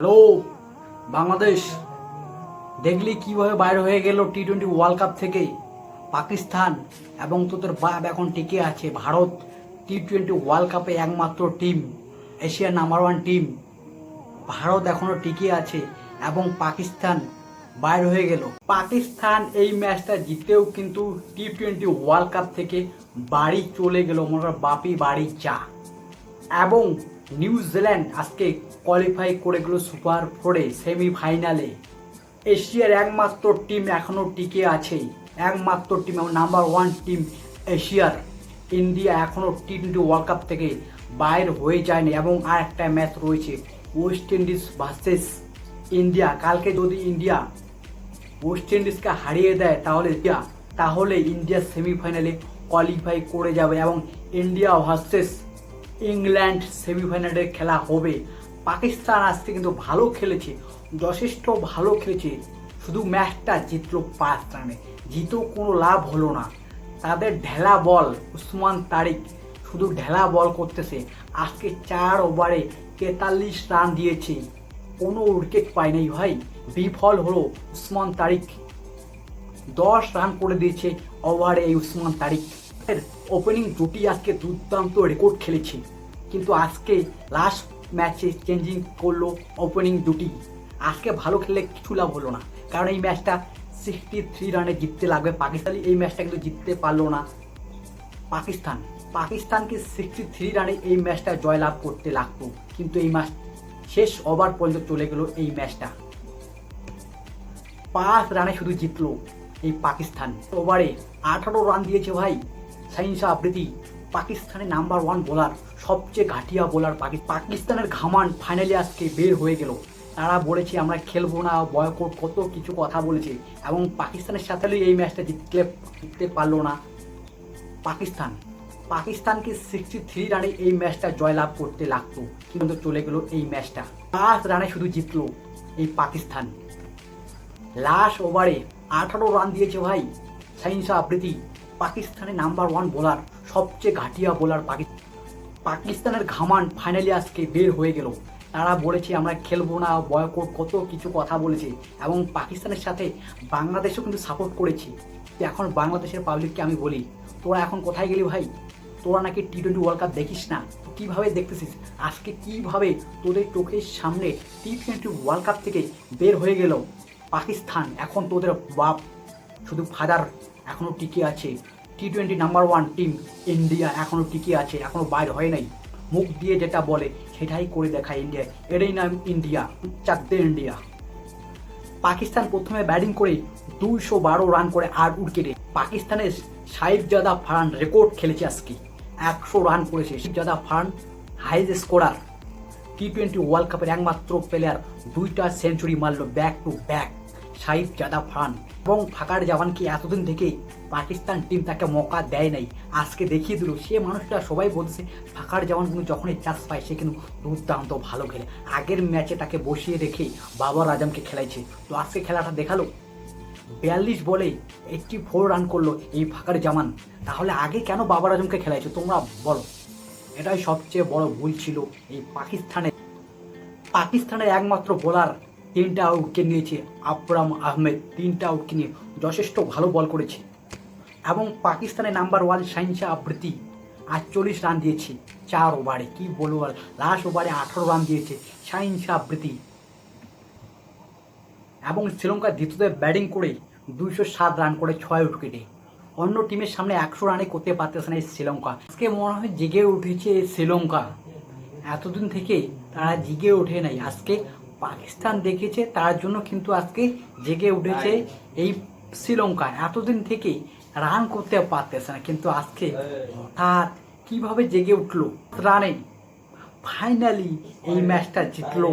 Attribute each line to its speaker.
Speaker 1: Hello Bangladesh, দেখলি কিভাবে বাইরে হয়ে গেল টি-20 ওয়ার্ল্ড কাপ থেকে পাকিস্তান। এবং তোদের বাপ এখন টিকে আছে। ভারত টি-20 ওয়ার্ল্ড কাপে একমাত্র টিম, এশিয়ার নাম্বার 1 টিম। ভারত এখনো টিকে আছে এবং পাকিস্তান বাইরে হয়ে গেল। পাকিস্তান এই ম্যাচটা জিতেও কিন্তু টি-20 ওয়ার্ল্ড কাপ থেকে বাড়ি চলে গেল। মনে বাপি বাড়ি যা। এবং নিউজিল্যান্ড আজকে কোয়ালিফাই করে গেল সুপার 4-এ সেমিফাইনালে। এশিয়ার একমাত্র টিম এখনও টিকে আছে, একমাত্র টিম এবং নাম্বার 1 টিম এশিয়ার। ইন্ডিয়া এখনও টি-20 ওয়ার্ল্ড কাপ থেকে বাইর হয়ে যায়নি এবং আর একটা ম্যাচ রয়েছে ওয়েস্ট ইন্ডিজ ভার্সেস ইন্ডিয়া। কালকে যদি ইন্ডিয়া ওয়েস্ট ইন্ডিজকে হারিয়ে দেয় তাহলে ইন্ডিয়া সেমিফাইনালে কোয়ালিফাই করে যাবে এবং ইন্ডিয়া ভার্সেস ইংল্যান্ড সেমিফাইনালে খেলা হবে। পাকিস্তান আজকে কিন্তু ভালো খেলেছে, যথেষ্ট ভালো খেলেছে, শুধু ম্যাচটা জিতলো 5 রানে। জিতেও কোনো লাভ হলো না। তাদের ঢেলা বল, উসমান তারিক শুধু ঢেলা বল করতেছে। আজকে 4 ওভারে 43 রান দিয়েছে, কোনো উইকেট পায় নাই ভাই। বিফল হলো উসমান তারিক। 10 রান করে দিয়েছে ওভারে এই উসমান তারিক। ওপেনিং জুটি আজকে দুর্দান্ত রেকর্ড খেলেছে, কিন্তু আজকে লাস্ট ম্যাচে চেঞ্জিং করলো ওপেনিং জুটি। আজকে ভালো খেললে কিছু লাভ হলো না, কারণ এই ম্যাচটা 63 রানে জিততে লাগবে পাকিস্তান। এই ম্যাচটা কিন্তু জিততে পারলো না পাকিস্তানকে 63 রানে এই ম্যাচটা জয়লাভ করতে লাগতো, কিন্তু এই ম্যাচ শেষ ওভার পর্যন্ত চলে গেল। এই ম্যাচটা 5 রানে শুধু জিতলো এই পাকিস্তান। ওভারে 18 রান দিয়েছে ভাই শাহিন আফ্রিদি, পাকিস্তানের নাম্বার 1 বোলার, সবচেয়ে ঘাটিয়া বোলার। পাকিস্তানের ঘামান ফাইনালি আজকে বের হয়ে গেল। তারা বলেছে আমরা খেলবো না, বয়কট, কত কিছু কথা বলেছে এবং পাকিস্তানের সাথে এই ম্যাচটা জিততে পারলো না পাকিস্তানকে 63 রানে এই ম্যাচটা জয়লাভ করতে লাগতো, কিন্তু চলে গেল এই ম্যাচটা। 5 রানে শুধু জিতলো এই পাকিস্তান। লাস্ট ওভারে 18 রান দিয়েছে ভাই শাহিন আফ্রিদি, পাকিস্তানের নাম্বার 1 বোলার, সবচেয়ে ঘাটিয়া বোলার। পাকিস্তানের ঘামান ফাইনালি আজকে বের হয়ে গেল। তারা বলেছে আমরা খেলবো না, বয়কট, কত কিছু কথা বলেছে এবং পাকিস্তানের সাথে বাংলাদেশও কিন্তু সাপোর্ট করেছে। এখন বাংলাদেশের পাবলিককে আমি বলি, তোরা এখন কোথায় গেলি ভাই? তোরা নাকি টি-20 ওয়ার্ল্ড কাপ দেখিস না, কীভাবে দেখতেছিস? আজকে কিভাবে তোদের চোখের সামনে টি-20 ওয়ার্ল্ড কাপ থেকে বের হয়ে গেল পাকিস্তান। এখন তোদের বাপ শুধু ফাদার এখনও টিকে আছে। টি-20 নাম্বার 1 টিম ইন্ডিয়া এখনও টিকে আছে, এখনও বাইর হয় নাই। মুখ দিয়ে যেটা বলে সেটাই করে দেখায় ইন্ডিয়া। এটাই নাম ইন্ডিয়া, চাকদে ইন্ডিয়া। পাকিস্তান প্রথমে ব্যাটিং করে 212 রান করে 8 উইকেটে। পাকিস্তানের সাইফজাদা ফারহান রেকর্ড খেলেছে আজকে, 100 রান করেছে। সাইফজাদা ফারহান হাইয়েস্ট স্কোরার, টি-20 ওয়ার্ল্ড কাপের একমাত্র প্লেয়ার, 2টা সেঞ্চুরি মারল ব্যাক টু ব্যাক সাইফজাদা ফারহান। এবং ফাকার জামানকে এতদিন থেকে পাকিস্তান টিম তাকে মৌকা দেয় নাই, আজকে দেখিয়ে দিল। সে মানুষটা সবাই বলছে ফাকার জামান কিন্তু যখনই চান্স পায় সে কিন্তু দুর্দান্ত ভালো খেলে। আগের ম্যাচে তাকে বসিয়ে রেখে বাবর আজমকে খেলাইছে, তো আজকে খেলাটা দেখালো। 42 বলে 84 রান করলো এই ফাকার জামান। তাহলে আগে কেন বাবর আজমকে খেলাইছো তোমরা বলো? এটাই সবচেয়ে বড় ভুল ছিল এই পাকিস্তানের একমাত্র বোলার 3টা উইকেট নিয়েছে। আবরাম আহমেদ 3টা উইকেট নিয়ে যথেষ্ট ভালো বল করেছে। এবং পাকিস্তানের নাম্বার 1 শাহিন আফ্রিদি 48 রান দিয়েছে 4 ওভারে। কি বলবো, লাস্ট ওভারে 18 রান দিয়েছে শাহিন আফ্রিদি। এবং শ্রীলঙ্কা দ্বিতীয়তে ব্যাটিং করে 207 রান করে 6 উইকেটে। অন্য টিমের সামনে 100 রানে করতে পারতেছে না এই শ্রীলঙ্কা। আজকে মনে হয় জেগে উঠেছে শ্রীলঙ্কা, এতদিন থেকে তারা জেগে ওঠে নাই। আজকে পাকিস্তান দেখেছে, তার জন্য কিন্তু আজকে জেগে উঠেছে এই শ্রীলঙ্কা। এতদিন থেকে রান করতে পারতেছে না, কিন্তু আজকে হঠাৎ কিভাবে জেগে উঠলো, রানে ফাইনালি এই ম্যাচটা জিতলো।